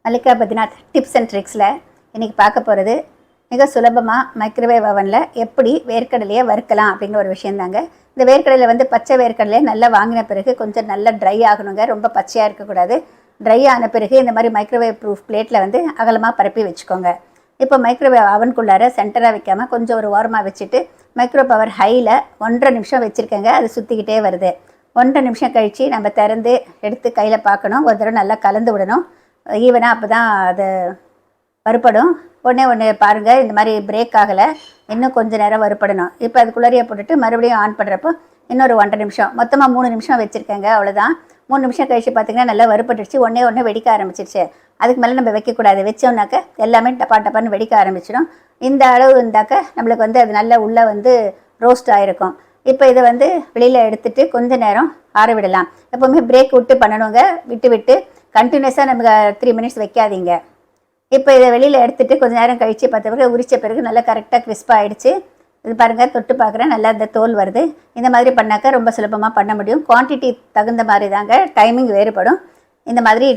Mallika Badrinath tips and ட்ரிக்ஸில் இன்றைக்கி பார்க்க போகிறது மிக சுலபமாக மைக்ரோவேவ் அவனில் எப்படி வேர்க்கடலையை வறுக்கலாம் அப்படிங்கிற ஒரு விஷயந்தாங்க. இந்த வேர்க்கடலை வந்து பச்சை வேர்க்கடலையை நல்லா வாங்கின பிறகு கொஞ்சம் நல்லா ட்ரை ஆகணுங்க, ரொம்ப பச்சையாக இருக்கக்கூடாது. ட்ரை ஆன பிறகு இந்த மாதிரி மைக்ரோவேவ் ப்ரூஃப் பிளேட்டில் வந்து அகலமாக பரப்பி வச்சுக்கோங்க. இப்போ மைக்ரோவேவ் அவனுக்குள்ளார சென்டராக வைக்காமல் கொஞ்சம் ஒரு ஓரமாக வச்சுட்டு மைக்ரோ பவர் ஹையில் 1.5 நிமிஷம் வச்சுருக்கேங்க. அது சுற்றிக்கிட்டே வருது. 1.5 நிமிஷம் கழித்து நம்ம திறந்து எடுத்து கையில் பார்க்கணும். ஒரு தடவை நல்லா கலந்து விடணும் ஈவனாக, அப்போ தான் அது வறுப்படும். ஒன்று பாருங்கள், இந்த மாதிரி பிரேக் ஆகலை, இன்னும் கொஞ்சம் நேரம் வறுப்படணும். இப்போ அதுக்குள்ளேயே போட்டுட்டு மறுபடியும் ஆன் பண்ணுறப்போ இன்னொரு 1.5 நிமிஷம், மொத்தமாக 3 நிமிஷம் வச்சுருக்கேங்க. அவ்வளோதான். 3 நிமிஷம் கழிச்சு பார்த்திங்கன்னா நல்லா வறுப்பட்டுடுச்சு. ஒன்று வெடிக்க ஆரம்பிச்சிருச்சு. அதுக்கு மேலே நம்ம வைக்கக்கூடாது. வச்சோம்னாக்க எல்லாமே டப்பான்னு வெடிக்க ஆரம்பிச்சிடும். இந்த அளவு இருந்தாக்க நம்மளுக்கு வந்து அது நல்லா உள்ளே வந்து ரோஸ்ட் ஆகிருக்கும். இப்போ இதை வந்து வெளியில் எடுத்துகிட்டு கொஞ்சம் நேரம் ஆற விடலாம். எப்போவுமே பிரேக் விட்டு பண்ணணுங்க, விட்டு கண்டினியூஸாக நமக்கு 3 மினிட்ஸ் வைக்காதீங்க. இப்போ இதை வெளியில் எடுத்துகிட்டு கொஞ்சம் நேரம் கழித்து பார்த்த பிறகு உரித்த பிறகு நல்லா கரெக்டாக கிறிஸ்பாக ஆகிடுச்சு. இது பாருங்கள், தொட்டு பார்க்குறேன், நல்லா இந்த தோல் வருது. இந்த மாதிரி பண்ணாக்கா ரொம்ப சுலபமாக பண்ண முடியும். குவான்டிட்டி தகுந்த மாதிரி தாங்க, டைமிங் வேறுபடும். இந்த மாதிரி